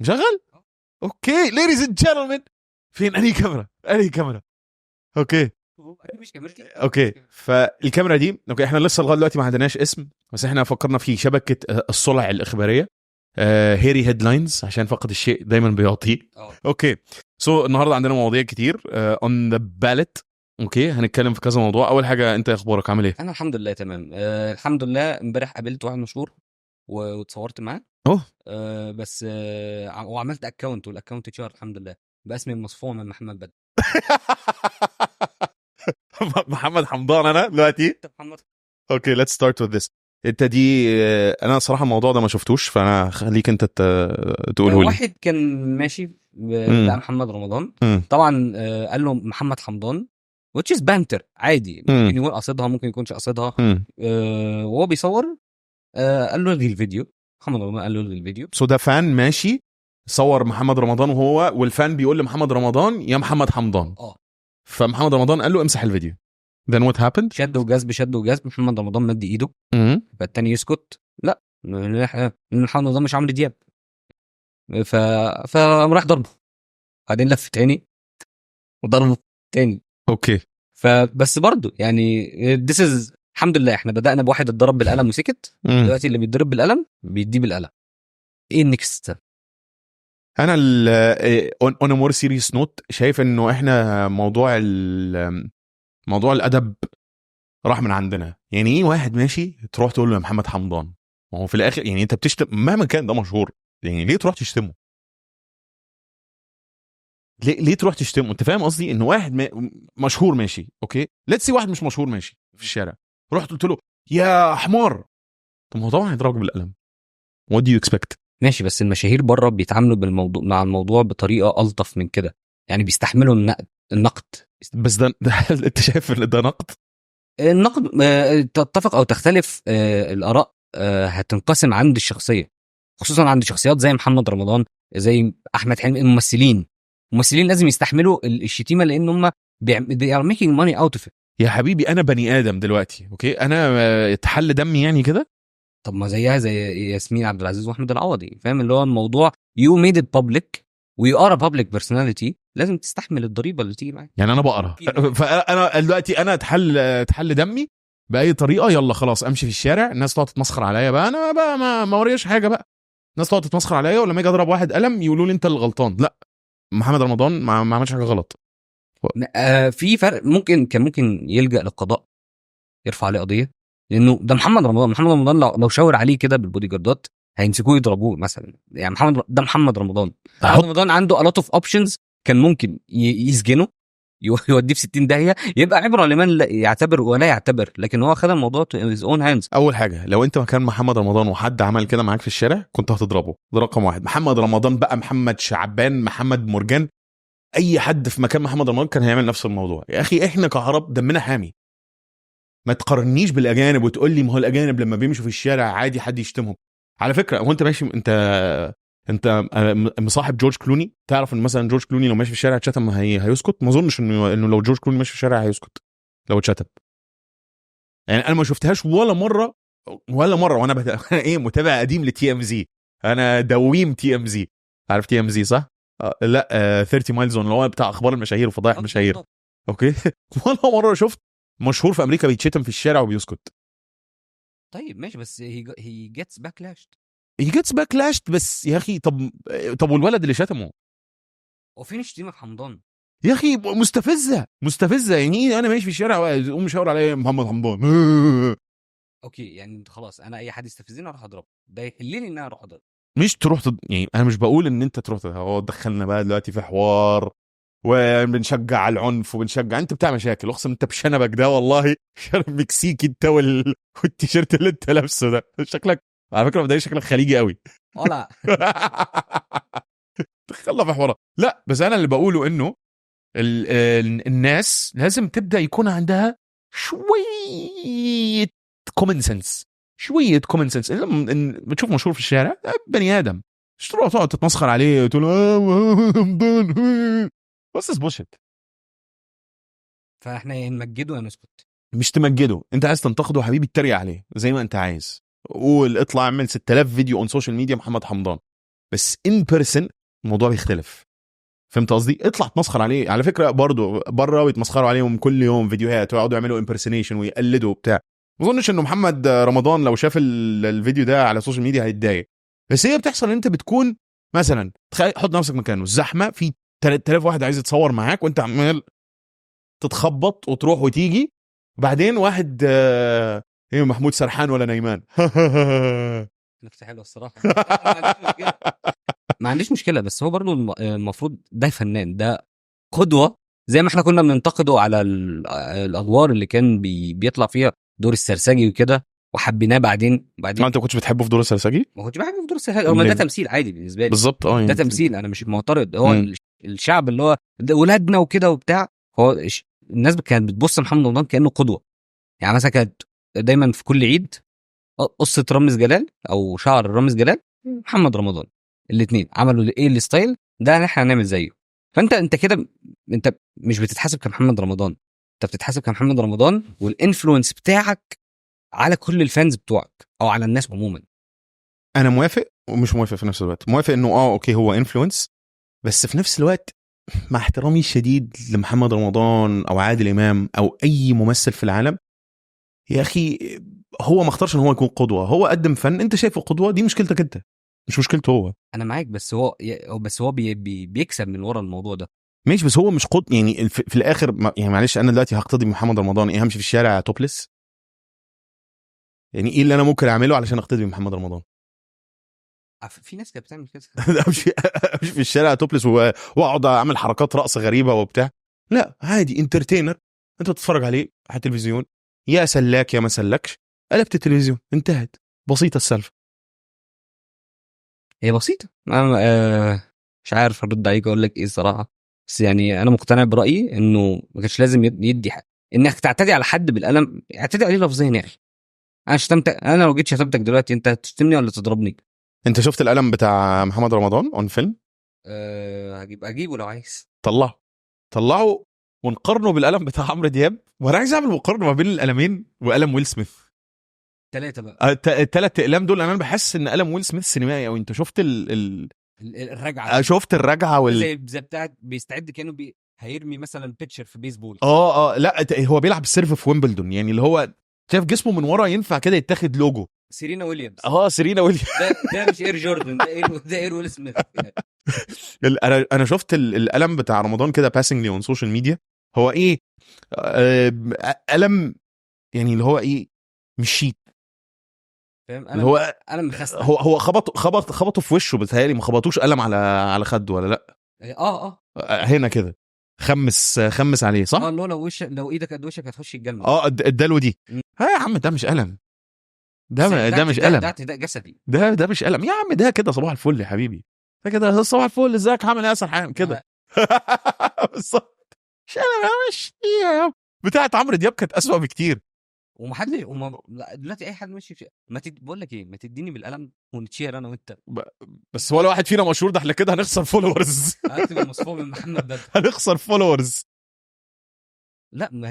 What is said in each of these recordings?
مشغل اوكي ladies and gentlemen فين انهي كاميرا اوكي مش كاميرتي. اوكي فالكاميرا دي اوكي احنا لسه لغايه دلوقتي ما عندناش اسم بس احنا فكرنا في شبكه الصلع الاخباريه هيري هيدلاينز عشان فقد الشيء دايما بيعطيه اوكي سو النهارده عندنا مواضيع كتير اون ذا باليت اوكي هنتكلم في كذا موضوع. اول حاجه انت اخبارك عامل ايه؟ انا الحمد لله تمام. الحمد لله امبارح قابلت واحد مشهور واتصورت معاه. اوه بس وعملت اكونت والاكونت اتشهر الحمد لله باسمي المصفوع من محمد بدر. محمد حمدان انا دلوقتي محمد اوكي let's start with this. انت دي انا صراحه الموضوع ده ما شفتوش فانا خليك انت تقوله لي. واحد كان ماشي بتاع محمد رمضان طبعا قال له محمد حمدان which is banter عادي ممكن يكون قصدها ممكن يكونش قصدها. وهو بيصور قال له الغي الفيديو. محمد رمضان قال له الغي الفيديو. سو ده فان ماشي صور محمد رمضان وهو والفان بيقول لمحمد رمضان يا محمد حمدان. فمحمد رمضان قال له امسح الفيديو. then what happened؟ شد وجذب محمد رمضان مد ايده فالتاني يسكت لا محمد رمضان مش عمرو دياب فقام راح ضربه بعدين لف تاني وضربه تاني. اوكي فبس برضو يعني this is الحمد لله احنا بدأنا بواحد اتضرب بالقلم وسكت. دلوقتي اللي بيتضرب بالقلم بيديه بالقلم. ايه النكست؟ انا on a more serious note شايف انه احنا موضوع الادب راح من عندنا. يعني ايه واحد ماشي تروح تقول له يا محمد حمدان؟ ما هو في الاخر يعني انت بتشتم مهما كان ده مشهور يعني ليه تروح تشتمه؟ ليه تروح تشتمه؟ انت فاهم قصدي؟ انه واحد مشهور ماشي اوكي ليتس سي واحد مش مشهور ماشي في الشارع رحت قلت له يا حمار طب هو طبعا هيضربك بالقلم. what do you expect؟ ماشي بس المشاهير بره بيتعاملوا بالموضوع مع الموضوع بطريقه الطف من كده يعني بيستحملوا النقد. بس ده انت شايف ان ده نقد؟ النقد تتفق او تختلف الاراء هتنقسم عند الشخصيه خصوصا عند شخصيات زي محمد رمضان زي احمد حلمي. الممثلين لازم يستحملوا الشتيمه لان هم they are making money out of it. يا حبيبي انا بني ادم دلوقتي اوكي انا اتحل دمي يعني كده. طب ما زيها زي ياسمين عبد العزيز واحمد العوضي فاهم اللي هو الموضوع you made it public و you are a public personality لازم تستحمل الضريبه اللي تيجي معاك. يعني انا بقرا فانا دلوقتي انا اتحل دمي باي طريقه يلا خلاص امشي في الشارع الناس تقعد تتمسخر عليا بقى انا بقى ما وريش حاجه بقى الناس تقعد تتمسخر عليا ولما اجي اضرب واحد قلم يقولوا لي انت اللي غلطان. لا محمد رمضان ما عملش حاجه غلط. في فرق ممكن يلجأ للقضاء يرفع عليه قضيه لانه ده محمد رمضان لو شاور عليه كده بالبودي جاردات هيمسكوه يضربوه مثلا. يعني محمد رمضان عنده a lot of options كان ممكن يسجنه يوديه في 60 داهيه يبقى عبره لمن يعتبر ولا يعتبر لكن هو خد الموضوع to his own hands. اول حاجه لو انت مكان محمد رمضان وحد عمل كده معاك في الشارع كنت هتضربه. ده رقم واحد. محمد رمضان بقى محمد شعبان محمد مرجان اي حد في مكان محمد رمضان كان هيعمل نفس الموضوع. يا اخي احنا كعرب دمنا حامي ما تقارنيش بالاجانب وتقول لي ما هو الاجانب لما بيمشوا في الشارع عادي حد يشتمهم. على فكره هو انت ماشي انت مصاحب جورج كلوني تعرف ان مثلا جورج كلوني لو ماشي في الشارع اتشتم هيسكت؟ ما اظنش انه لو جورج كلوني ماشي في الشارع هيسكت لو اتشتم. يعني انا ما شفتهاش ولا مره وانا ايه متابع قديم لتي ام زي. انا دويم تي ام زي. عارف تي ام زي صح؟ لا 30 مايلز اون اللي هو بتاع اخبار المشاهير وفضايح المشاهير اوكي. ولا مره شفت مشهور في امريكا بيتشتم في الشارع وبيسكت. طيب ماشي بس he gets backlash بس يا اخي طب والولد اللي شتمه وفين شتيمه حمدان يا اخي مستفزه يعني انا ماشي في الشارع واقوم مشاور عليا محمد حمدان اوكي يعني خلاص انا اي حد يستفزني اروح اضربه ده يحلني ان انا اروح اضربه مش تروح يعني انا مش بقول ان انت تروح هو دخلنا بقى دلوقتي في حوار وبنشجع على العنف وبنشجع انت بتاع مشاكل اقسم انت بشنبك ده والله شنب مكسيكي انت والتيشيرت اللي انت لابسه ده شكلك على فكره ده شكلك خليجي قوي ولا دخلنا في حوار. لا بس انا اللي بقوله انه الناس لازم تبدا يكون عندها شويه كومن سنس بتشوف مشهور في الشارع بني ادم مش تروح تقعد تتمسخر عليه وتقول بس بوشت. فاحنا يا نمجده يا نسكت. مش تمجده انت عايز تنتقده حبيبي اتريق عليه زي ما انت عايز قول اطلع اعمل 6000 فيديو اون سوشيال ميديا محمد حمدان بس ان بيرسون الموضوع بيختلف. فهمت قصدي؟ اطلع تمسخر عليه. على فكره برضو بره بيتمسخروا عليهم كل يوم فيديوهات ويقعدوا يعملوا امبرسونيشن ويقلدوا وبتاع. ما اظنش انه محمد رمضان لو شاف الفيديو ده على السوشيال ميديا هيتضايق، بس هي بتحصل ان انت بتكون مثلا تخيل حط نفسك مكانه، الزحمه في 3000 واحد عايز يتصور معاك وانت عمال تتخبط وتروح وتيجي، بعدين واحد ايه محمود سرحان ولا نايمان نكته حلوه الصراحه. ما عنديش مشكله، بس هو برضو المفروض ده فنان، ده قدوه، زي ما احنا كنا بننتقده على الادوار اللي كان بيطلع فيها دور السرسجي وكده وحبيناه بعدين ما انت كنتش بتحبه في دور السرسجي؟ ما كنتش بحبه في دور السرسجي، هو ده تمثيل عادي بالنسبه لي بالظبط. ده تمثيل، انا مش معترض. هو الشعب اللي هو ولادنا وكده وبتاع، هو الناس كانت بتبص لمحمد رمضان كانه قدوه. يعني مثلا كانت دايما في كل عيد قصه رامز جلال او شعر رامز جلال محمد رمضان، الاثنين عملوا ايه الستايل ده احنا هنعمل زيه. فانت كده انت مش بتتحاسب كمحمد رمضان، انت بتتحاسب كمحمد رمضان والانفلونس بتاعك على كل الفانز بتوعك او على الناس عموما. انا موافق ومش موافق في نفس الوقت. موافق انه اوكي هو انفلونس، بس في نفس الوقت مع احترامي الشديد لمحمد رمضان او عادل امام او اي ممثل في العالم، يا اخي هو ما اختارش ان هو يكون قدوه، هو قدم فن انت شايفه قدوه، دي مشكلتك انت مش مشكلته هو. انا معاك، بس هو بيكسب من ورا الموضوع ده. ماشي، بس هو مش يعني في الاخر يعني معلش انا دلوقتي هقتدي بمحمد رمضان ايه؟ همشي في الشارع توبلس؟ يعني ايه اللي انا ممكن اعمله علشان اقتدي بمحمد رمضان؟ في ناس كانت بتعمل كده. امشي في الشارع توبلس واقعد اعمل حركات رقص غريبه وبتاع؟ لا عادي، انترتينر انت بتتفرج عليه على التلفزيون، يا سلاك يا ما سلكش، قلبت التلفزيون انتهت، بسيطه السالفه. هي بسيطه. مش عارف ارد عليك اقول لك ايه الصراحه، بس يعني انا مقتنع برايي انه ما كانش لازم يدي حق. انك تعتدي على حد بالقلم، اعتدي عليه لفظيا يا اخي. انا شتمتك، انا لو جيت شتمتك دلوقتي انت هتشتمني ولا تضربني؟ انت شفت القلم بتاع محمد رمضان اون فيلم؟ اجيبه لو عايز. طلعه ونقارنه بالقلم بتاع عمرو دياب، وانا عايز اعمل مقارنه ما بين القلمين وقلم ويل سميث. 3 بقى. الثلاث اقلام دول انا بحس ان قلم ويل سميث سينمائي قوي. انت شفت الرجعه؟ شفت الرجعه زي بتاعت بيستعد كانه هيرمي مثلا بيتشر في بيسبول. لا هو بيلعب السيرف في ويمبلدون، يعني اللي هو شايف جسمه من ورا ينفع كده يتاخد لوجو سيرينا ويليامز. سيرينا ويليامز. ده مش اير جوردن، ده اير ويل سميث. انا شفت القلم بتاع رمضان كده باسنجلي اون سوشيال ميديا. هو ايه؟ قلم يعني اللي هو ايه، مش شيك، فاهم؟ اللي هو قلم مخستع. هو خبطه في وشه، بتهيألي ما خبطوش قلم على خده ولا لا؟ هنا كده خمس عليه صح؟ اللي هو لو ايدك قد وشك هتخش الجنه. الدلو دي. ها يا عم ده مش قلم، ده مش قلم، ده جسدي، ده مش قلم يا عم، ده كده صباح الفل يا حبيبي، ده كده صباح الفل، ازيك عامل ايه يا سرحان كده. بالظبط. مش قلم، مش بتاعت عمرو دياب كانت اسوأ بكتير. ومحدش دلوقتي اي حد ماشي بقول لك ايه، ما تديني بالقلم ونتشير انا وانت. بس ولا واحد فينا مشهور، ده احنا كده هنخسر فولورز. هكتب المصفوع من محمد ده. هنخسر فولورز. لا ما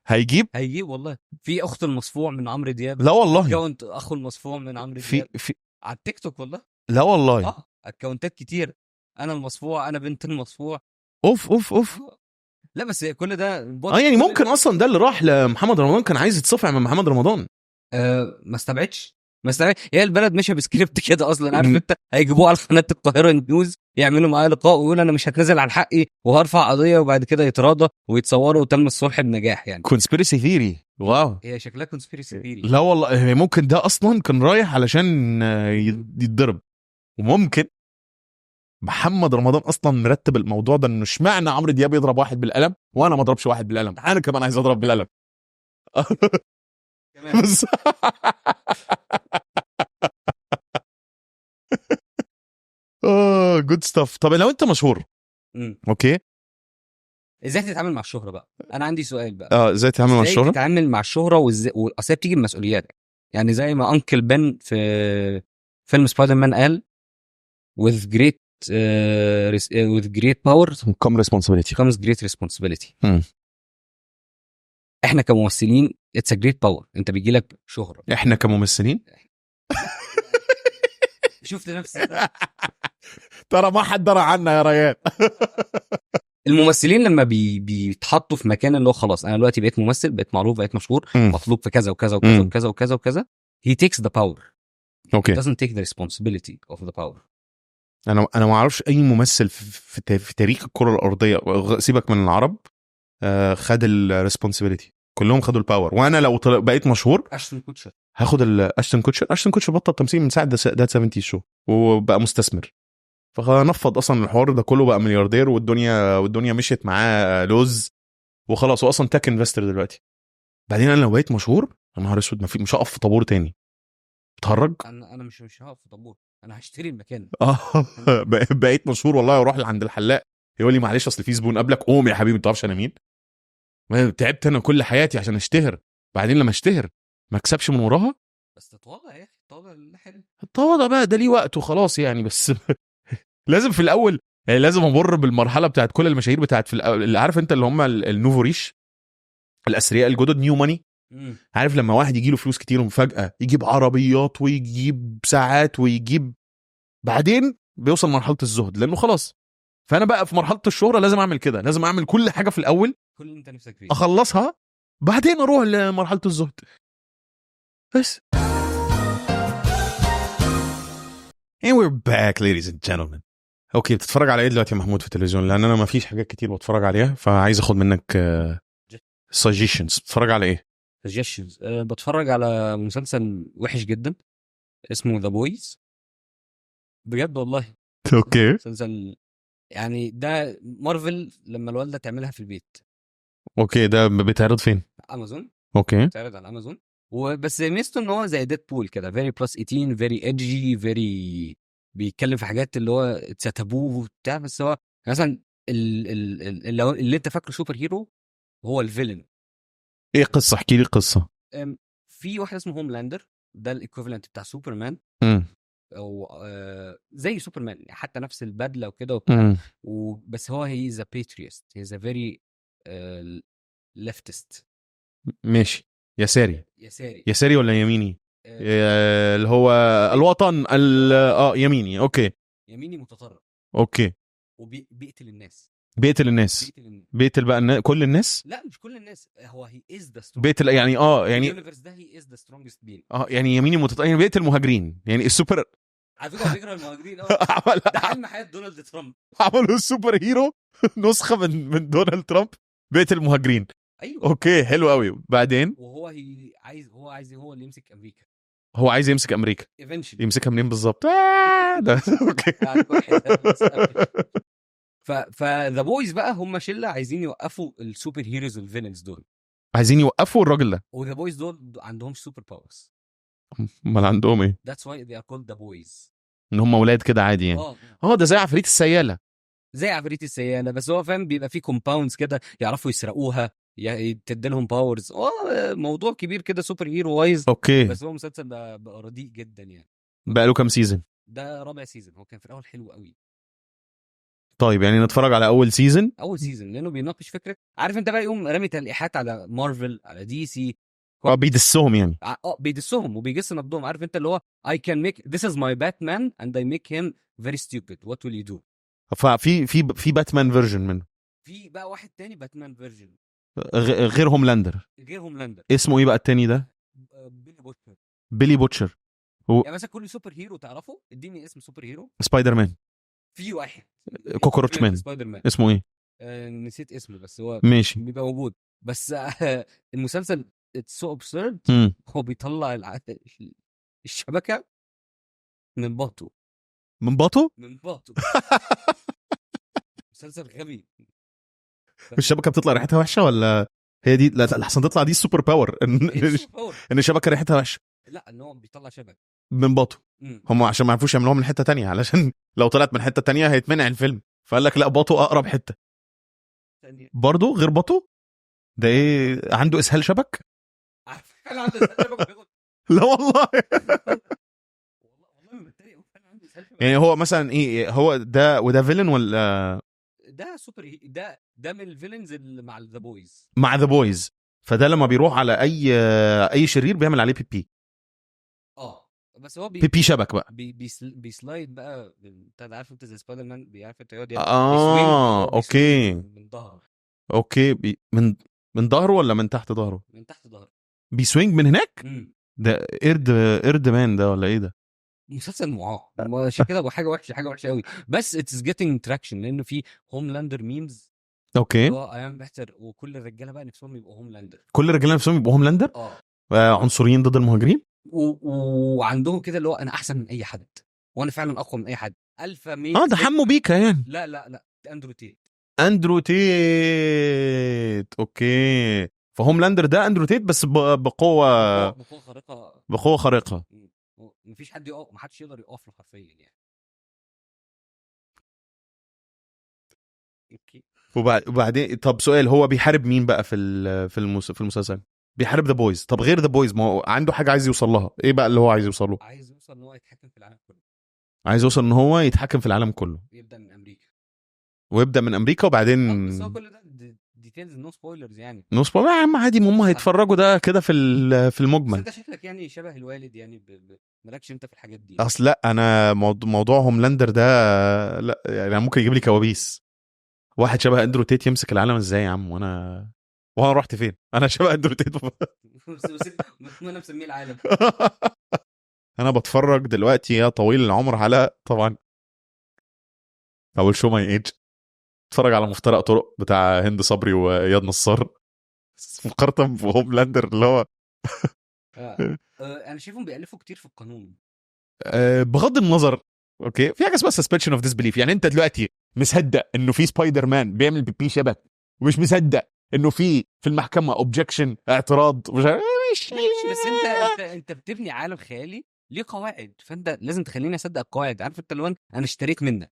هيجيب والله. في اخت المصفوع من عمرو دياب. لا والله. اكونت اخو المصفوع من عمرو دياب في على التيك توك والله. لا والله. اكونتات كتير. انا المصفوع، انا بنت المصفوع. اوف. لا بس كل ده يعني ممكن اصلا ده اللي راح لمحمد رمضان كان عايز يتصفع من محمد رمضان. ما استبعدش. هي البلد ماشيه بسكريبت كده اصلا، عارف انت، هيجيبوه على قناه القاهره نيوز يعملوا معاه لقاء ويقول انا مش هتنازل عن حقي وهرفع قضيه، وبعد كده يتراضى ويتصوروا وتم الصلح بنجاح. يعني كونسبيرسي ثيري. واو، هي شكلها كونسبيرسي ثيري. لا والله ممكن ده اصلا كان رايح علشان يتضرب، وممكن محمد رمضان اصلا مرتب الموضوع ده، انه اشمعنى عمرو دياب يضرب واحد بالقلم وانا ما اضربش واحد بالقلم، انا كمان عايز اضرب بالقلم. بس جود ستاف. طب لو انت مشهور اوكي، ازاي تتعامل مع الشهره بقى؟ انا عندي سؤال بقى. ازاي تتعامل مع الشهره؟ تتعامل مع الشهره واصل بتيجي بمسؤوليات. يعني زي ما انكل بن في فيلم سبايدر مان قال with great power comes great responsibility. احنا كممثلين it's a great power، انت بيجي لك شهره. احنا كممثلين شفت نفسي ترى ما حد درى عنا يا ريان. الممثلين لما بيتحطوا في مكان اللي هو خلاص انا دلوقتي بقيت ممثل، بقيت معروف، بقيت مشهور، مطلوب في كذا وكذا وكذا وكذا وكذا وكذا، he takes the power. اوكي. He doesn't take the responsibility of the power. انا ما اعرفش اي ممثل في تاريخ الكره الارضيه، سيبك من العرب، خد الريسبونسبيلتي. كلهم خدوا الباور. وانا لو بقيت مشهور اشتون كوتشر هاخد اشتون كوتشر بطل تمثيل من ساعه ده 70 شو وبقى مستثمر، فنفض اصلا الحوار ده كله، بقى ملياردير والدنيا مشيت معاه لوز وخلاص. هو اصلا تاك انفستر دلوقتي. بعدين انا لو بقيت مشهور يا نهار اسود، مش هقف في طابور تاني. بتهرج. انا مش هقف في طابور، انا هشتري المكان. بقيت مشهور والله، اروح عند الحلاق يقول لي معلش اصل في زبون قبلك، قوم يا حبيبي، ما تعرفش انا مين. تعبت انا كل حياتي عشان اشتهر، بعدين لما اشتهر ما اكسبش من وراها. بس تتواضع يا اخي، التواضع حلو. التواضع بقى ده ليه وقت وخلاص يعني. بس لازم في الاول يعني لازم امر بالمرحله بتاعت كل المشاهير بتاعت في اللي عارف انت اللي هم النوفو ريش، الاثرياء الجدد، نيو ماني. عارف لما واحد يجي له فلوس كتير وفجاه يجيب عربيات ويجيب ساعات ويجيب، بعدين بيوصل مرحله الزهد لانه خلاص. فانا بقى في مرحله الشهره لازم اعمل كده، لازم اعمل كل حاجه في الاول، كل اللي انت نفسك فيه اخلصها، بعدين اروح لمرحله الزهد بس. And we're back ladies and gentlemen. اوكي، بتتفرج على ايه دلوقتي يا محمود في التلفزيون؟ لان انا ما فيش حاجات كتير بتفرج عليها، فعايز اخد منك suggestions. بتتفرج على ايه؟ suggestions. بتفرج على مسلسل وحش جدا اسمه ذا بويز، بجد والله. اوكي. مسلسل يعني ده مارفل لما الوالده تعملها في البيت. اوكي، ده بيتعرض فين؟ امازون. اوكي. بيتعرض على امازون، وبس ميزته ان هو زي ديد بول كده، فيري بلس 18، فيري ايدجي، فيري بيتكلم في حاجات اللي هو اتساتبوه وبتاع. بس هو مثلا اللي انت فاكره سوبر هيرو هو الفيلن. ايه قصه؟ احكي لي قصه. في واحد اسمه هوملاندر، ده الايكوفالنت بتاع سوبرمان، او زي سوبرمان، حتى نفس البدله وكده وبتاع. بس هو هي از ا باتريوت، هي از ا فيري ليفتست. ماشي. يساري ولا يميني؟ اللي هو الوطن يميني. اوكي. يميني متطرف. اوكي. وبيقتل الناس. بيقتل بقى كل الناس؟ لا مش كل الناس، هو هي از ذا بيقتل يعني يعني اليونيفرس ده هي از ذا سترونجست بين. يعني يميني متطرف، يعني بيقتل المهاجرين، يعني السوبر. على فكره بيكره المهاجرين. ده حلم حياه دونالد ترامب. عملوا السوبر هيرو نسخه من دونالد ترامب بيقتل المهاجرين. ايوه. اوكي، حلو قوي. بعدين وهو عايز هو اللي يمسك امريكا. هو عايز يمسك امريكا. يمسكها منين بالظبط؟ ده اوكي. فذا بويز بقى هم شله عايزين يوقفوا السوبر هيروز والفيلنز دول، عايزين يوقفوا الراجل ده. وذا بويز دول عندهم سوبر باورز. امال عندهم ايه؟ That's why they are called the boys. ان هم اولاد كده عادي يعني. ده زي عفريت السياله. بس هو فاهم بيبقى فيه كومباوندز كده يعرفوا يسرقوها، تدي لهم باورز. موضوع كبير كده، سوبر هيرو وايز. اوكي. بس هو مسلسل بقى رديء جدا يعني. بقى له كام سيزون؟ ده رابع سيزون. هو كان في الاول حلو قوي. طيب يعني نتفرج على اول سيزون لانه بيناقش فكره، عارف انت بقى، يقوم رامي تلقيحات على مارفل، على دي سي. بيدسهم يعني. بيدسهم وبيجس نبضهم. عارف انت اللي هو I can make this is my Batman and I make him very stupid, what will you do. في باتمان فيرجن منه. في بقى واحد تاني باتمان فيرجن غير هوملاندر. اسمه ايه بقى التاني ده؟ بيلي بوتشر. يعني مثلا كل سوبر هيرو تعرفه، اديني اسم سوبر هيرو. سبايدر مان. في واحد كوكروتش مان. اسمه ايه؟ نسيت اسمه، بس هو ماشي بيبقى موجود. بس المسلسل it's so absurd. هو بيطلع الشبكة من بطه. مسلسل غبي. الشبكة بتطلع ريحتها وحشة ولا هي دي؟ لا احسن تطلع دي السوبر باور ان الشبكة ريحتها وحشة. لا ان هو بيطلع شبكة من بطه. هم عشان ما يعرفوش يعملوها من حتة تانية، علشان لو طلعت من حتة تانية هيتمنع الفيلم، فقال لك لا، بطه اقرب حتة. برضو غير بطه ده ايه؟ عنده اسهال شبك؟ لا والله. يعني هو مثلا ايه، هو ده وده فيلن ولا ده سوبر؟ ده من الفيلنز اللي مع ذا بويز. فده لما بيروح على اي شرير بيعمل عليه بي. بس هو بي شبك بقى. بيسلايد بقى انت عارف انت زي سبايدر مان بيعرف يقعد اوكي من ظهره. اوكي من ظهره ولا من تحت ظهره؟ من تحت ظهره. بيسوينج من هناك. امم ده قرد مان ده ولا ايه ده؟ مسلسل معاه عشان كده حاجه وحشه قوي، بس اتس جيتنج تراكشن لانه في هوملاندر ميمز اوكي. اللي هو ايام بحتر، وكل الرجاله بقى نفسهم يبقوا هوملاندر. كل الرجاله نفسهم يبقوا هوملاندر. عنصريين ضد المهاجرين. وعندهم كده اللي هو انا احسن من اي حد، وانا فعلا اقوى من اي حد. الفا ميل. ده حمو بيكا يعني. لا اندرو تيت. اوكي. فهوملاندر ده اندرو تيت بس بقوه خارقه. بقوه خارقه. مفيش حد يقف، محدش يقدر يقف له حرفيا يعني. اوكي. وبعدين طب سؤال، هو بيحارب مين بقى في المسلسل؟ بيحارب ذا بويز. طب غير ذا بويز ما هو عنده حاجه عايز يوصل لها، ايه بقى اللي هو عايز يوصل له؟ عايز يوصل ان هو يتحكم في العالم كله. عايز يوصل ان هو يتحكم في العالم كله، يبدا من امريكا وبعدين بس هو كل ده ديتيلز، نو سبويلرز يعني. نو سبويلر يا عم، عادي هم هيتفرجوا ده كده في بس المجمل. انت شكلك يعني شبه الوالد يعني مالكش انت في الحاجات دي. اصل لا، انا موضوع هوملاندر ده لا يعني ممكن يجيب لي كوابيس. واحد شبه اندرو تيت يمسك العالم ازاي يا عم؟ وانا رحت فين؟ انا شبه اندرو تيت. انا مسميه العالم. انا بتفرج دلوقتي يا طويل العمر على طبعا اول شو ماي ايج، اتفرج على مفترق طرق بتاع هند صبري واياد نصار مقارنه بهوملاندر اللي هو انا شايفهم بيألفوا كتير في القانون. بغض النظر. اوكي، في حاجه اسمها سسبنشن اوف ديسبيليف. يعني انت دلوقتي مصدق انه في سبايدر مان بيعمل بيبي شبك، ومش مصدق انه في المحكمه اوبجكشن، اعتراض مش بس انت بتبني عالم خيالي ليه قواعد، فانت لازم تخليني اصدق القواعد. عارف انت اللي انا اشتريت منك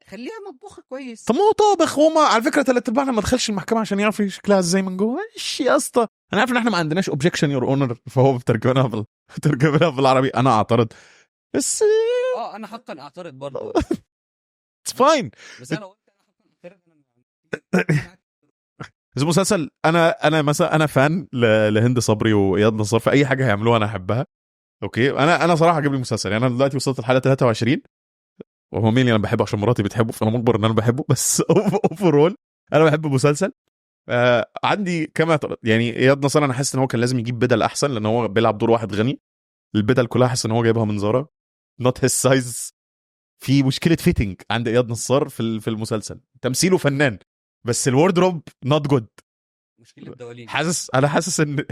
خليها مطبوخه كويس. طب ما هو طابخ، وما على فكره ثلاث ارباعنا ما دخلش المحكمه عشان يعرف شكلها ازاي من جوه. ايش يا اسطى، انا عارف ان احنا ما عندناش اوبجكشن يور اونر، فهو بترجمها بالعربي انا اعترض بس انا حقا اعترض برضه. اتس فاين. بس انا قلت انا حقا اعترض. المسلسل انا مثلا انا فان لهند صبري واياد نصار، في اي حاجه هيعملوها انا احبها. اوكي، انا صراحه عجبني المسلسل. يعني انا دلوقتي وصلت الحلقه 23، وهو مين اللي انا بحبه عشان مراتي بتحبه، فانا مجبر ان انا بحبه. بس اوفرول انا بحب المسلسل. عندي كما يعني اياد نصار انا حاسس ان هو كان لازم يجيب بدل احسن، لان هو بيلعب دور واحد غني. البدل كلها حاسس ان هو جايبها من زارا، نوت هيز سايز. في مشكله فيتنج عند اياد نصار في المسلسل. تمثيله فنان بس الوردروب نوت جود. مشكله دواليب. انا حاسس ان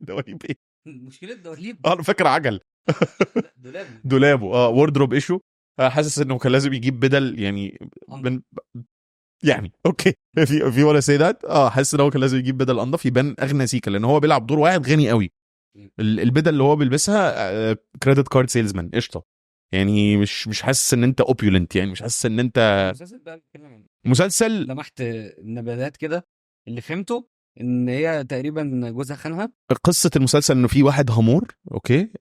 دواليب ايه؟ مشكله دواليب. انا فاكر عجل. دولابه وردروب ايشو. حاسس انه كان لازم يجيب بدل يعني يعني اوكي في ولا سيدات. حاسس ان هو كان لازم يجيب بدل انضف يبان اغنى سيكا، لان هو بيلعب دور واحد غني قوي. البدل اللي هو بيلبسها كريدت كارد سيلزمان قشطه. يعني مش حاسس ان انت اوبيولنت، يعني مش حاسس ان انت مسلسل. لمحت نبذات كده اللي فهمته ان هي تقريبا جوزها خانها. قصه المسلسل انه في واحد هامور، اوكي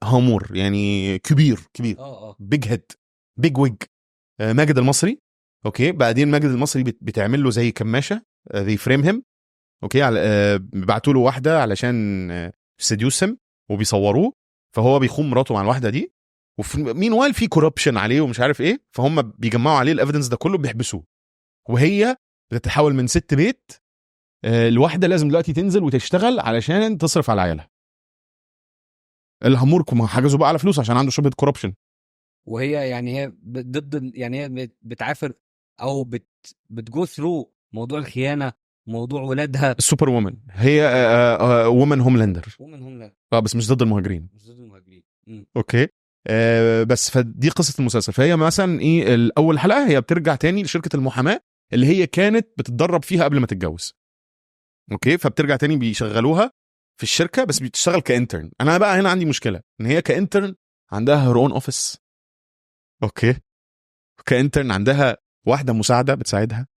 هامور يعني كبير بيج هيد بيج ويج، ماجد المصري. اوكي، بعدين ماجد المصري بتعمل له زي كماشه ذي فريم هيم. اوكي، على بيبعتوا له واحده علشان سيديوسم وبيصوروه، فهو بيخون مراته مع الواحده دي، ومين وايل في كوربشن عليه ومش عارف ايه، فهم بيجمعوا عليه الافيدنس ده كله بيحبسوه. وهي بتتحول من ست بيت الواحده لازم دلوقتي تنزل وتشتغل علشان تصرف على عيالها. الهامور حجزوا بقى على فلوس عشان عنده شبهه كوربشن. وهي يعني هي ضد، يعني هي بتعافر او بتجو ثرو موضوع الخيانه، موضوع ولادها. السوبر وومن هي وومن هوملاندر. بس مش ضد المهاجرين. اوكي بس فدي قصه المسلسل. فهي مثلا ايه، الاول حلقه هي بترجع تاني لشركه المحاماه اللي هي كانت بتتدرب فيها قبل ما تتجوز. اوكي، فبترجع تاني بيشغلوها في الشركه بس بتشتغل كانترن. انا بقى هنا عندي مشكله ان هي كانترن عندها هير اون اوفيس. اوكي، كانترن عندها واحده مساعده بتساعدها.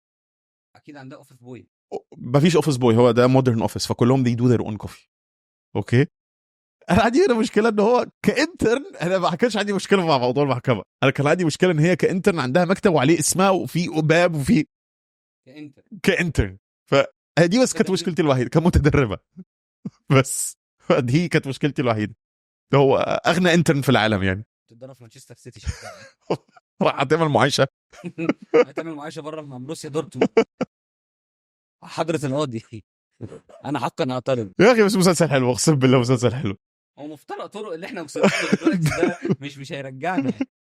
اكيد عندها اوفيس بوي. مفيش اوفيس بوي، هو ده مودرن اوفيس، فكلهم دي دو ذير اون كوفي. اوكي، انا عندي هنا مشكله ان هو كانترن. انا ما كانش عندي مشكله مع موضوع المحكمه، انا كان عندي مشكله ان هي كانترن عندها مكتب وعليه اسمها وفي باب وفي كانترن. فدي بس كانت مشكلتي الوحيده كمتدربه. بس دي كانت مشكلتي الوحيده. هو اغنى انترن في العالم يعني. تتدرب في مانشستر سيتي شغال. راح هتعمل معايشه. هتعمل معاشه بره مع بروسيا دورتموند. حضرة القاضي. انا حقا اعترض. يا اخي بس مسلسل حلو، اقسم بالله مسلسل حلو. هو مفترق طرق اللي احنا وصلنا له دلوقتي ده مش هيرجعنا.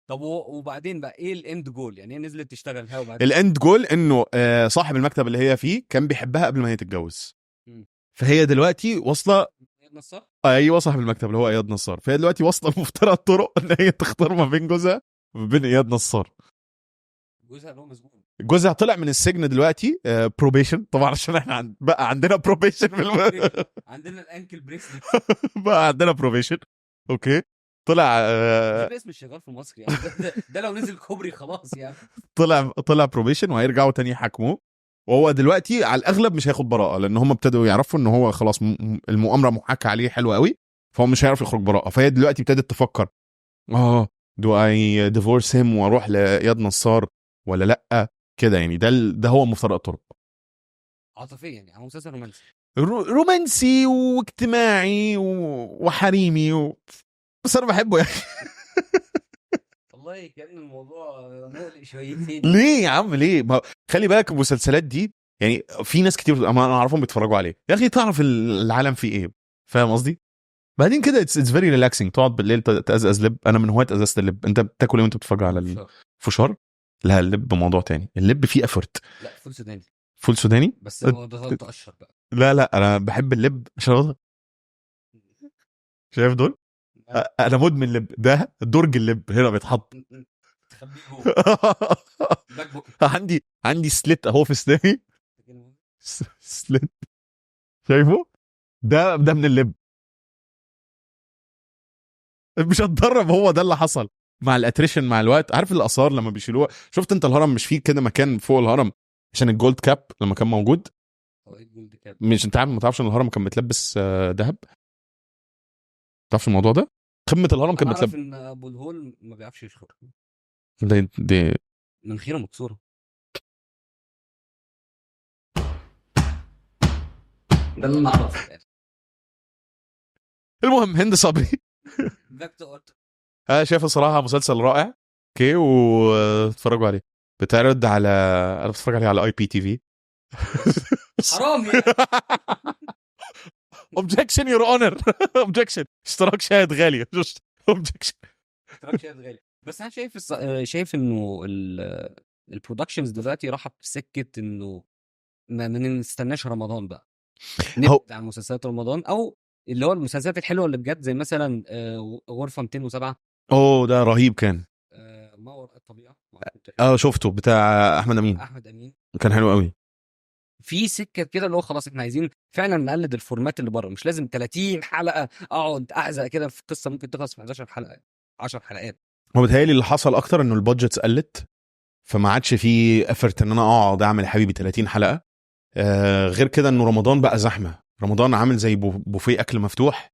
طب وبعدين بقى ايه الاند جول؟ يعني هي نزلت تشتغل ها وبعدين الاند جول انه صاحب المكتب اللي هي فيه كان بيحبها قبل ما هي تتجوز، مم. فهي دلوقتي واصله. نصر. ايوه صاحب المكتب اللي هو اياد نصار، فهي دلوقتي واصله مفترق الطرق ان هي تختار ما بين جوزها وما بين اياد نصار. جوزها اللي هو مسجون. جوزها طلع من السجن دلوقتي بروبيشن طبعا، عشان احنا بقى عندنا بروبيشن عندنا الانكل بريسلت. بقى عندنا بروبيشن. اوكي طلع ده اسم الشغال في مصر يعني. ده لو نزل كوبري خلاص يعني. طلع بروبيشن وهيرجعوا تاني يحاكموه. وهو دلوقتي على الاغلب مش هياخد براءه، لان هم ابتدوا يعرفوا ان هو خلاص المؤامره محاكه عليه حلوه قوي، فهو مش هيعرف يخرج براءه. فهي دلوقتي ابتدت تفكر دو اي ديفورس هيم واروح لاياد نصار ولا لا كده يعني. ده هو مفترق الطرق. عاطفيا يعني هو مسلسل رومانسي. رومانسي واجتماعي وحريمي بس انا بحبه يا اخي. والله كان الموضوع مقلق شويتين. ليه يا عم ليه؟ ما خلي بالك المسلسلات دي يعني في ناس كتير انا اعرفهم بيتفرجوا عليه يا اخي، تعرف العالم فيه ايه، فاهم قصدي؟ بعدين كده اتس فيري ريلاكسنج، تقعد بالليل تأزأز لب. انا من هواة ازازه اللب. انت بتاكل ايه وانت بتتفرج على الفشار؟ لا اللب موضوع تاني، اللب فيه افورت. لا فول سوداني. فول سوداني بس هو ده تقشر بقى. لا انا بحب اللب عشان شايف دول انا مدمن لب. ده درج اللب هنا بيتحط تخبيه جوه. عندي سليت اهو في سناني. سليت شايفه؟ ده من اللب. مش هتدرب، هو ده اللي حصل مع الاتريشن مع الوقت. عارف الاثار لما بيشيلوها؟ شفت انت الهرم مش فيه كده مكان فوق الهرم عشان الجولد كاب لما كان موجود؟ مش انت عارف ما تعرفش ان الهرم كان متلبس ذهب؟ تعرفش الموضوع ده؟ قمه الهرم كان متلبس. متلبس. ان ابو الهول ما بيعرفش يشخر. دي مناخيره مكسوره. ده اللي انا اعرفه يعني. المهم هند صبري باك تو ارت. انا شايف الصراحه مسلسل رائع. اوكي واتفرجوا عليه. بتعرض على انا بتفرج عليه على IPTV. حرام يعني. اوبجكشن يور اونر. اوبجكشن. اشتراك شاهد غالي. اوبجكشن. اشتراك شاهد غالي. بس انا شايف انه البرودكشنز دلوقتي راحت في سكه انه ما نستناش رمضان بقى نبدا على مسلسلات رمضان، او اللي هو المسلسلات الحلوه اللي بجد زي مثلا غرفه 207. ده رهيب كان. ما وراء الطبيعه. شفته بتاع احمد امين كان حلو قوي. في سكه كده اللي هو خلاص احنا عايزين فعلا نقلد الفورمات اللي بره، مش لازم 30 حلقه اقعد احزق كده في قصه ممكن تخلص في 11 حلقه 10 حلقات. هو بيتهيألي اللي حصل اكتر انه البادجت قلت، فما عادش فيه افرت ان انا اقعد اعمل يا حبيبي 30 حلقه. غير كده انه رمضان بقى زحمه. رمضان عامل زي بوفيه اكل مفتوح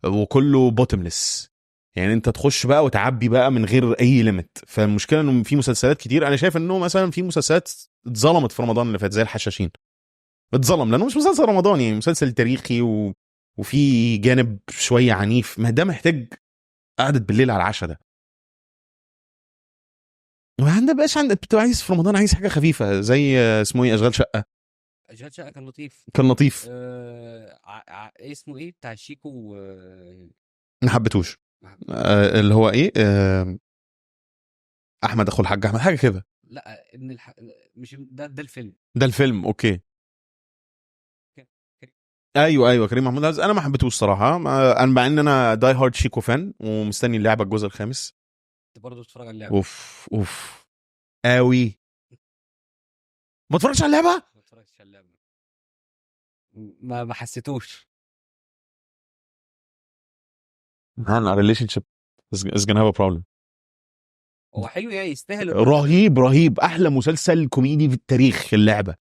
وكله بوتملس، يعني انت تخش بقى وتعبي بقى من غير اي ليميت. فالمشكله انه في مسلسلات كتير. انا شايف انه مثلا في مسلسلات اتظلمت في رمضان اللي فات زي الحشاشين. اتظلم لانه مش مسلسل رمضاني، مسلسل تاريخي وفي جانب شويه عنيف. ما ده محتاج قعدة بالليل على العشاء ده. ما بقاش بتبقى عايز في رمضان عايز حاجه خفيفه زي اسمه ايه اشغال شقه. اشغال شقه كان لطيف. اسمه ايه بتاع شيكو ما حبيتوش. اللي هو ايه احمد اخو الحاج احمد حاجه كده. لا مش ده الفيلم. ده الفيلم اوكي. ايوه كريم محمود عبد. انا ما حبيتوش صراحه. انا مع ان انا داي هارد شيكو فان ومستني اللعبه الجزء الخامس. انت برضه بتتفرج على اللعبه؟ اوف قوي. ما اتفرجتش على اللعبه؟ ما اتفرجتش على اللعبه. ما حسيتوش. انا ريليشن شيب is gonna have a problem. هو حلو يعني يستاهل. رهيب احلى مسلسل كوميدي في التاريخ اللعبه.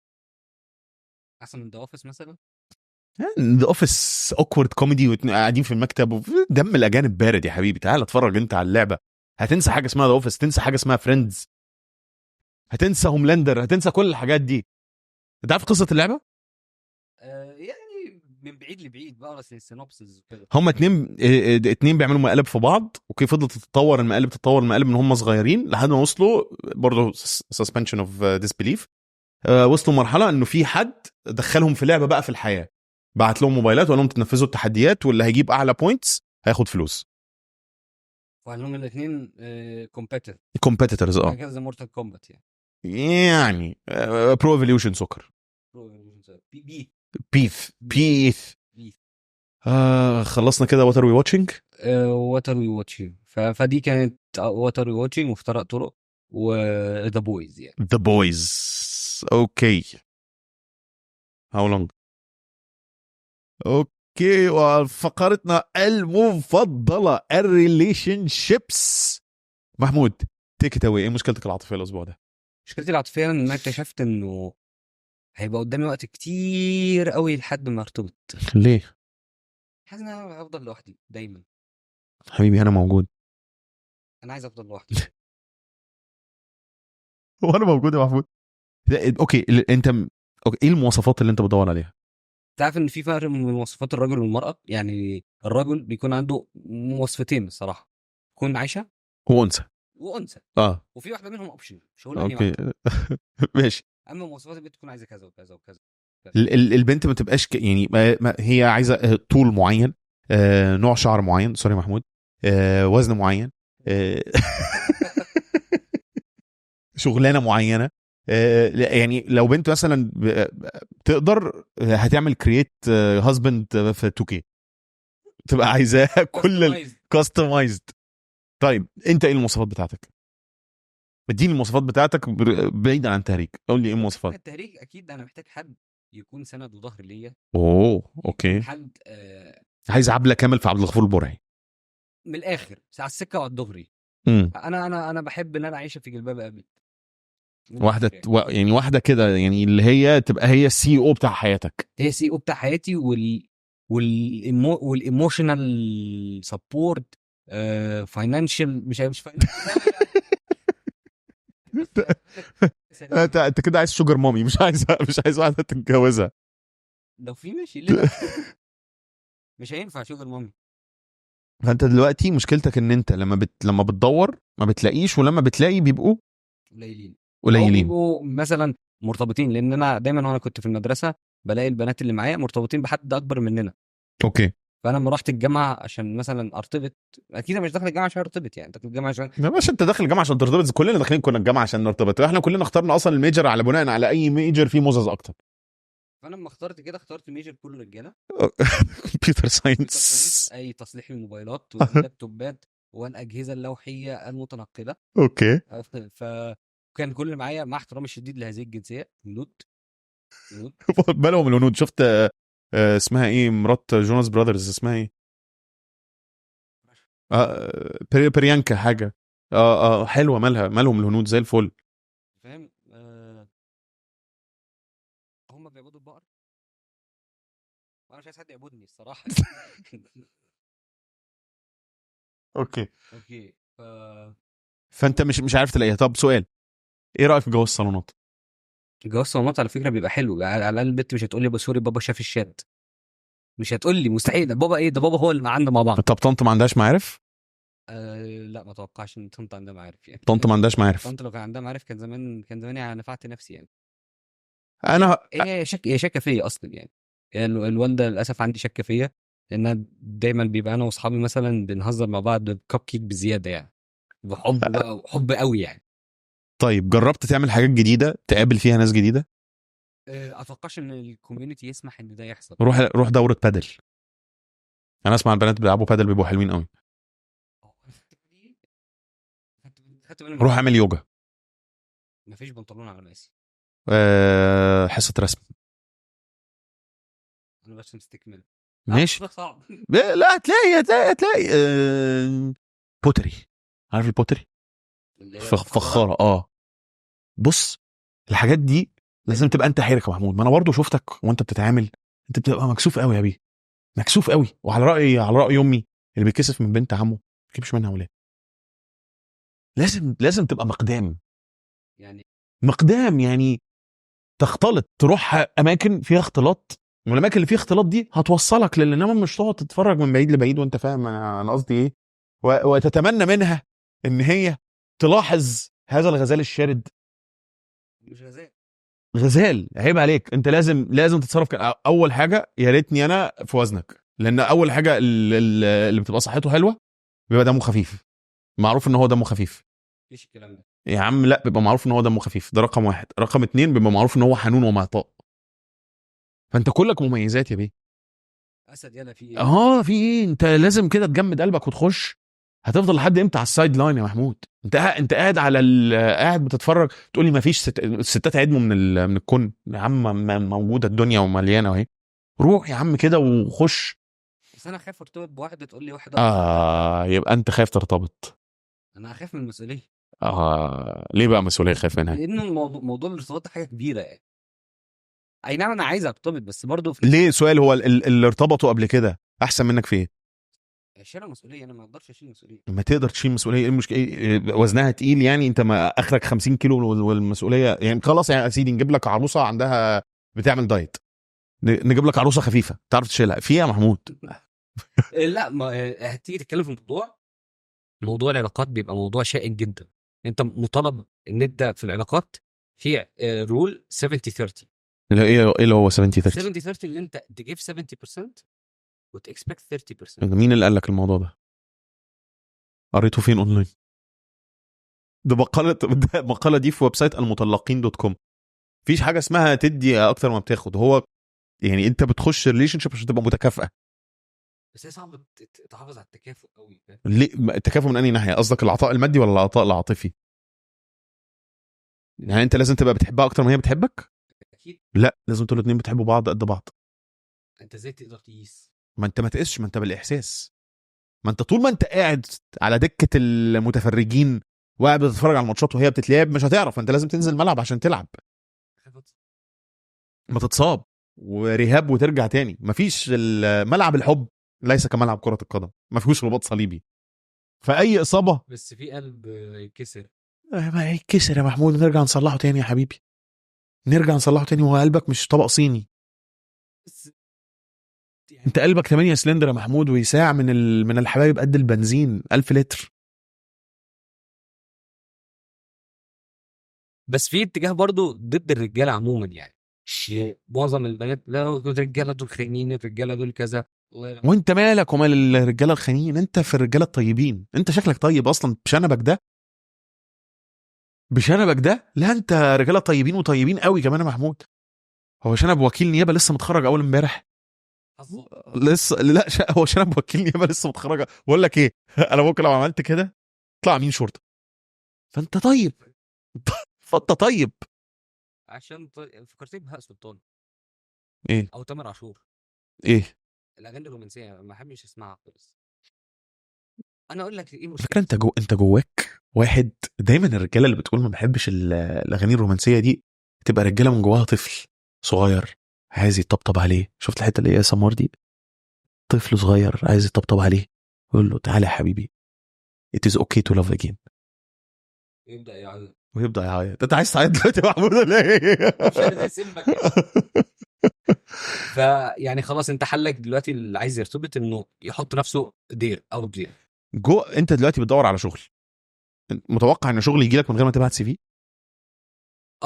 احسن من ذا اوفيس مثلا. ذا اوفيس اوكورد كوميدي قاعدين في المكتب دم الاجانب بارد يا حبيبي. تعال اتفرج انت على اللعبه هتنسى حاجه اسمها ذا اوفيس، تنسى حاجه اسمها فريندز، هتنسى هوملاندر، هتنسى كل الحاجات دي. انت عارف قصه اللعبه؟ يعني من بعيد لبعيد بقى السينوبسز وكده. هم اتنين بيعملوا مقالب في بعض، وكيف فضلت تتطور المقالب من هم صغيرين لحد ما وصلوا برضه suspension of disbelief. وصلوا مرحله انه في حد دخلهم في لعبه بقى في الحياه، بعت لهم موبايلات وقال لهم تنفذوا التحديات، واللي هيجيب اعلى بوينتس هياخد فلوس. وقال لهم الاثنين كومبيتيتيف competitors. كده زي مورتال كومبات يعني. يعني برو ايفوليوشن سوكر. بي بيث. خلصنا كده وات ار وي واتشنج. وات ار وي واتشنج. فدي كانت وات ار وي واتشنج مفترق طرق وذا بويز يعني. ذا بويز. اوكي. هاو لونج؟ اوكي. وفقرتنا المفضله الريليشن شيبس. محمود تيك ات اواي، ايه مشكلتك العاطفيه الاسبوع ده؟ مشكلتي العاطفيه ان انا اكتشفت انه هيبقى قدامي وقت كتير قوي لحد ما ارتبط. ليه؟ حاسس ان انا هفضل لوحدي دايما. حبيبي انا موجود. انا عايز افضل لوحدي. وانا موجود يا محمود. اوكي انت اوكي، ايه المواصفات اللي انت بتدور عليها؟ تعرف ان في فرق من مواصفات الرجل والمراه؟ يعني الرجل بيكون عنده مواصفتين الصراحه، يكون عايشه هو انثى. وانثى، وفي واحده منهم اوبشن، مش هقول انهي اوكي. واحده. ماشي. اما مواصفات البنت تكون عايزه كذا وكذا وكذا. البنت ما تبقاش يعني هي عايزه طول معين، نوع شعر معين، سوري يا محمود، وزن معين، شغلانه معينه. يعني لو بنت مثلا تقدر هتعمل كرييت هازبند في 2K، تبقى عايزاه كل كاستمايزد. طيب انت ايه المواصفات بتاعتك؟ اديني المواصفات بتاعتك بعيدا عن التهريج، قول لي ايه المواصفات. التهريج اكيد انا محتاج حد يكون سند وظهر ليا. اوكي. حد عايز عبله كامل في عبد الغفور البرعي من الاخر على السكه وعلى الدغري. انا بحب ان انا عايشه في جلباب ابي. واحده يعني واحده كده، يعني اللي هي تبقى هي السي او بتاع حياتك. هي سي او بتاع حياتي والايموشنال سبورت، فاينانشال مش انت كده عايز شوجر مامي، مش عايز واحده تتجوزها. لو في ماشي ليه لا؟ مش هينفع شوجر مامي. فانت دلوقتي مشكلتك ان انت لما بتدور ما بتلاقيش، ولما بتلاقي بيبقوا قليلين. قليلين. مثلا مرتبطين، لان انا دايما وانا كنت في المدرسه بلاقي البنات اللي معايا مرتبطين بحد اكبر مننا. اوكي. فانا لما رحت الجامعه عشان مثلا ارتبط، اكيد أنا مش داخل الجامعه عشان ارتبط، يعني داخل الجامعه عشان يا باشا انت داخل الجامعه عشان ترتبط، كلنا داخلين كنا الجامعه عشان نرتبط، احنا كلنا اخترنا اصلا الميجر على بناء على اي ميجر فيه مزز اكتر. فانا لما اخترت كده اخترت ميجر كله رجاله. كمبيوتر ساينس. اي تصليح الموبايلات واللابتوبات والاجهزه اللوحيه المتنقله. اوكي. فكان كل اللي معايا، مع احترامي الشديد لهذه الجنسيه، هنود. بالهم الهنود. شفت اسمها ايه مرات جوناس براذرز؟ اسمها ايه؟ بريانكا حاجه. حلوه. مالهم الهنود زي الفل. فاهم. هم بيعبدوا البقر وانا مش عايز حد يعبدني الصراحه. اوكي. ف... فانت مش عارف تلاقيها. طب سؤال، ايه رايك في جواز الصالونات؟ جواز الصالونات على فكره بيبقى حلو، على الاقل البنت مش هتقول لي بس سوري بابا شاف الشات، مش هتقول لي مستحيل. ده بابا ايه؟ ده بابا هو اللي معانا مع بعض. طب طنط ما عندهاش معارف؟ لا ما اتوقعش ان طنط عندها معارف يعني. طنط ما عندهاش معارف. طنط لو كان عندها معارف كان زمان يعني نفعت نفسي يعني. انا هي شاكه فيا اصلا يعني. الوالده للاسف عندي شاكه فيا، لان دايما بيبقى انا واصحابي مثلا بنهزر مع بعض بكب كيك بزياده يعني، بحب بقى حب قوي يعني. طيب جربت تعمل حاجات جديده تقابل فيها ناس جديده؟ اتوقعش ان الكوميونتي يسمح ان ده يحصل. روح دوره بادل. انا اسمع البنات بيلعبوا بادل بيبقوا حلوين قوي. روح اعمل يوجا. مفيش بنطلون على مقاسي. حصه رسم. انا بس مستكمل. ماشي. صعب. لا هتلاقي بوتري. عارف البوتري؟ فخاره. بص الحاجات دي لازم تبقى انت حيرك يا محمود. ما انا برضو شفتك وانت بتتعامل، انت بتبقى مكسوف قوي يا بيه، مكسوف قوي. وعلى راي امي اللي بيتكسف من بنت عمه ما تجيبش منها ولاد. لازم تبقى مقدام يعني تختلط، تروح اماكن فيها اختلاط والاماكن اللي فيها اختلاط دي هتوصلك انما مش تقعد تتفرج من بعيد لبعيد وانت فاهم انا قصدي ايه، وتتمنى منها ان هي تلاحظ هذا الغزال الشارد. مش غزال. غزال عيب عليك، انت لازم تتصرف اول حاجه يا ريتني انا في وزنك، لان اول حاجه اللي بتبقى صحته حلوه بيبقى دمه خفيف، معروف ان هو دمه خفيف. مفيش الكلام ده يا عم لا، بيبقى معروف ان هو دمه خفيف، ده رقم واحد. رقم اتنين بيبقى معروف ان هو حنون ومعطاء. فانت كلك مميزات يا بيه. اسد يلا في ايه؟ في ايه؟ انت لازم كده تجمد قلبك وتخش. هتفضل لحد امتى على السايد لاين يا محمود؟ انت قاعد على قاعد بتتفرج تقول لي ما فيش الستات عدموا من الكون يا عم، موجوده الدنيا ومليانه اهي. روح يا عم كده وخش. بس انا خايف ارتبط بواحده تقول لي واحده. يبقى انت خايف ترتبط. انا خايف من المسؤوليه. ليه بقى مسؤوليه خايف منها؟ لانه موضوع الارتباط ده حاجه كبيره يعني. اي نعم انا عايز ارتبط بس برضه ليه؟ سؤال، هو اللي ارتبطوا قبل كده احسن منك في ايه؟ شيل مسؤوليه، انا ما اقدرش اشيل مسؤوليه. ما تقدر تشيل مسؤوليه؟ ايه المشكله؟ وزنها تقيل يعني؟ انت ما اخرك 50 كيلو والمسؤوليه يعني خلاص يعني يا سيدي نجيب لك عروسه عندها بتعمل دايت، نجيب لك عروسه خفيفه تعرف تشيلها فيها يا محمود. لا ما هتيجي تتكلم في موضوع العلاقات بيبقى موضوع شائك جدا. انت مطالب ان انت في العلاقات في رول 70-30. ايه اللي هو 70-30؟ 70-30 اللي انت تجيب 70% وتكسبكت 30%. مين اللي قال لك الموضوع ده؟ قريته فين اونلاين؟ ده مقاله دي في ويب سايت المطلقين.com. مفيش حاجه اسمها تدي اكتر ما بتاخد. هو يعني انت بتخش ريليشن شيب عشان تبقى متكافئه. بس هي صعب تحافظ على التكافؤ قوي. ليه التكافؤ؟ من انهي ناحيه؟ قصدك العطاء المادي ولا العطاء العاطفي؟ يعني انت لازم تبقى بتحبها اكتر ما هي بتحبك؟ اكيد لا، لازم انتوا الاثنين بتحبوا بعض قد بعض. انت ازاي تقدر تقيس؟ ما انت ما تقيسش، ما انت بالاحساس. ما انت طول ما انت قاعد على دكه المتفرجين وقاعد بتتفرج على الماتشات وهي بتتلعب مش هتعرف. انت لازم تنزل الملعب عشان تلعب، ما تتصاب ورهاب وترجع تاني. مفيش ملعب الحب ليس كملعب كرة القدم، ما فيهوش رباط صليبي، فأي إصابة بس في قلب يكسر. ما يتكسر يا محمود، نرجع نصلحه تاني يا حبيبي، نرجع نصلحه تاني. وهو قلبك مش طبق صيني. بس انت قلبك 8 سلندر يا محمود، ويساع من الحبايب قد البنزين 1000 لتر. بس في اتجاه برضو ضد الرجاله عموما يعني. معظم البنات لا الرجاله دول خاينين، الرجاله دول كذا. وانت مالك ومال الرجاله الخنيين؟ انت في الرجاله الطيبين. انت شكلك طيب اصلا بشنبك ده، بشنبك ده. لا انت رجاله طيبين وطيبين قوي كمان يا محمود. هو شنب وكيل نيابه لسه متخرج اول امبارح. لسه لا هو شنب وكيل نيابه لسه متخرج. بقول لك ايه انا ممكن لو عملت كده اطلع امين شرطه. فانت طيب فانت طيب. عشان فكرتني بهاء سلطان ايه او تامر عاشور. ايه الاغاني الرومانسيه ما بحبش اسمعها خالص. انا اقول لك ايه فكرة مشكلتي. انت جواك واحد. دايما الرجاله اللي بتقول ما بحبش الاغاني الرومانسيه دي تبقى رجاله من جواها طفل صغير عايز يطبطب عليه. شفت الحته اللي هي سمار دي؟ طفل صغير عايز يطبطب عليه يقول له تعالى يا حبيبي it is okay to love again. يبدا يعيط ويبدا يعيط. انت عايز تعيط دلوقتي يا محمود ولا ايه؟ مش عارف اسيبك يعني. فيعني خلاص انت حلك دلوقتي اللي عايز يرتبط انه يحط نفسه دير او دير. انت دلوقتي بتدور على شغل، متوقع ان شغل يجي لك من غير ما تبعت سي في؟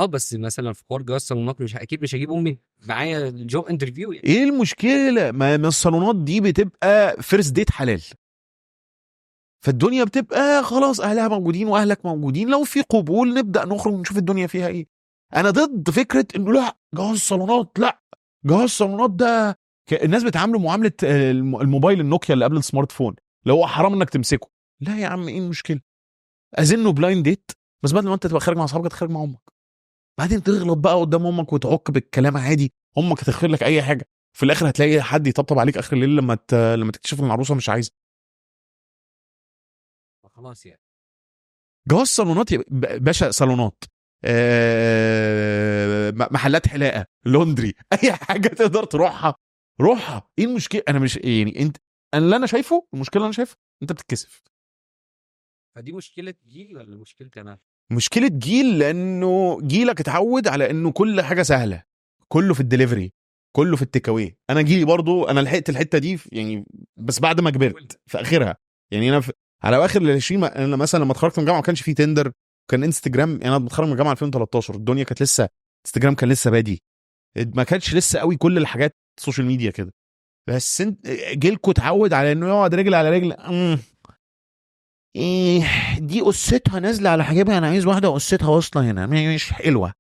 بس مثلا في حوار جواز صالونات مش اكيد مش هجيب امي معايا الجوب انترفيو يعني. ايه المشكله؟ ما الصالونات دي بتبقى فيرست ديت حلال. فالدنيا بتبقى خلاص اهلها موجودين واهلك موجودين، لو في قبول نبدا نخرج ونشوف الدنيا فيها ايه. انا ضد فكره انه لا جواز صالونات. لا، جواز صالونات ده الناس بتعامله معامله الموبايل النوكيا اللي قبل السمارت فون، اللي هو حرام انك تمسكه. لا يا عم ايه المشكله؟ اذنه بلايند ديت، بس بدل ما انت تبقى خارج مع اصحابك تخرج مع امك، بعدين تغلط بقى قدام امك وتعك بالكلام عادي. امك هتغفر لك اي حاجه، في الاخر هتلاقي حد يطبطب عليك اخر الليل لما تكتشف ان العروسه مش عايزه. خلاص يعني. جواز صالونات باشا، صالونات محلات حلاقه، لوندري، اي حاجه تقدر تروحها روحها. ايه المشكله؟ انا مش يعني انت، انا اللي انا شايفه المشكله اللي انا شايفها انت بتتكسف. فدي مشكله جيل ولا مشكلتي انا؟ مشكله جيل، لانه جيلك اتعود على انه كل حاجه سهله، كله في الدليفري. كله في التيك اواي. انا جيلي برضو انا لحقت الحته دي يعني، بس بعد ما كبرت في اخرها. يعني انا على اخر ال 20 انا مثلا لما اتخرجت من الجامعه ما كانش فيه تندر، كان انستجرام. يعني انا متخرج من الجامعه 2013، الدنيا كانت لسه انستجرام كان لسه بادي، ما كانش لسه قوي كل الحاجات سوشيال ميديا كده. بس انت جيلكوا اتعود على انه يقعد رجل على رجل. ايه دي قصتها نازله على حاجبها، انا عايز واحده قصتها واصله هنا مش حلوه.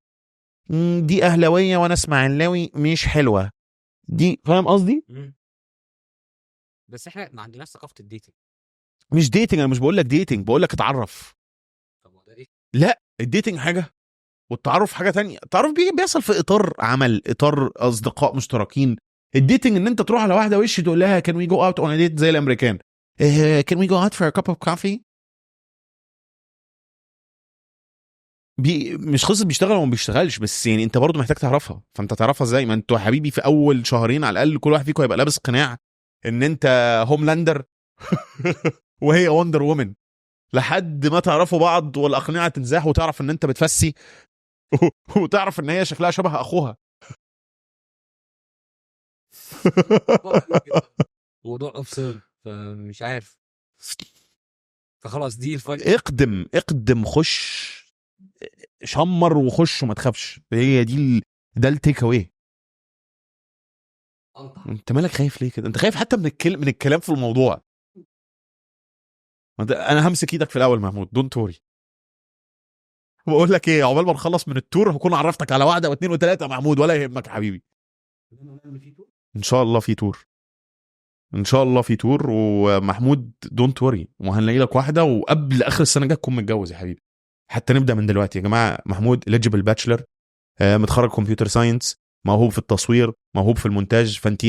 دي اهلاويه وانا اسماعيلاوي مش حلوه دي، فاهم قصدي؟ بس احنا ما عندناش ثقافه الديتنج. مش ديتنج، انا مش بقول لك ديتنج، بقول لك اتعرف. طب هو ده ايه؟ لا الديتنج حاجه والتعرف حاجه تانية. التعرف بيحصل في اطار عمل، اطار اصدقاء مشتركين. الديتنج ان انت تروح على واحده وش تقول لها كان وي جو اوت اون ديت زي الامريكان، كان وي جو اوت فور ا كاب اوف كوفي. مش قصه بيشتغل وما بيشتغلش، بس يعني انت برضو محتاج تعرفها. فانت تعرفها ازاي؟ ما انتوا يا حبيبي في اول شهرين على الاقل كل واحد فيكم هيبقى لابس قناع ان انت هوملاندر وهي وندر وومن، لحد ما تعرفوا بعض والاقنعه تنزاح وتعرف ان انت بتفسي وتعرف ان هي شكلها شبه اخوها. موضوع ابصر، فمش عارف. فخلاص دي الفايت. اقدم خش شمر وخش وما تخافش. هي دي ده التيك اواي. انت مالك خايف ليه كده؟ انت خايف حتى من الكلام في الموضوع. انا همسك ايدك في الاول محمود، دونت وري. بقول لك ايه، عقبال ما نخلص من التور هكون عرفتك على واحده واثنين وثلاثه محمود، ولا يهمك يا حبيبي. ان شاء الله في تور، ان شاء الله في تور. ومحمود دونت وري، وهنلاقي لك واحده وقبل اخر السنه الجايه تكون متجوز يا حبيبي. حتى نبدا من دلوقتي يا جماعه. محمود اليجيبل باتشلر، متخرج كمبيوتر ساينس، موهوب في التصوير، موهوب في المونتاج. فانت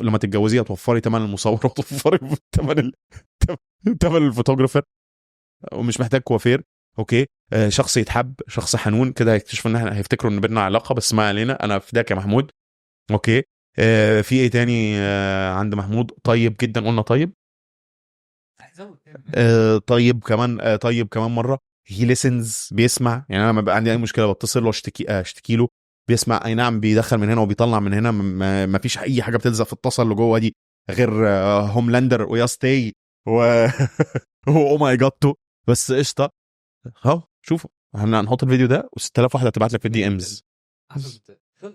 لما تتجوزي هتوفري ثمن المصور وتوفري ثمن ثمن الفوتوغرافر، ومش محتاج كوافير. اوكي، شخص يتحب، شخص حنون كده، هيكتشفوا ان احنا هيفتكروا ان بينا علاقه، بس ما علينا. انا فداك يا محمود. اوكي، في ايه تاني عند محمود؟ طيب جدا، قلنا طيب. طيب كمان، طيب كمان مره. هي ليسنز، بيسمع. يعني انا لما بقى عندي اي مشكله بتصل له اشتكي له، بيسمع. اي نعم بيدخل من هنا وبيطلع من هنا، ما فيش اي حاجه بتلزق في الطاسه اللي جوه دي غير هوملاندر ويا ستي و او ماي جاد. بس قشطه اهو. شوفوا هنحط الفيديو ده و6000 واحده تبعت لك في الدي امز.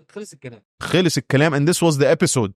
خلص الكلام. خلص الكلام and this was the episode.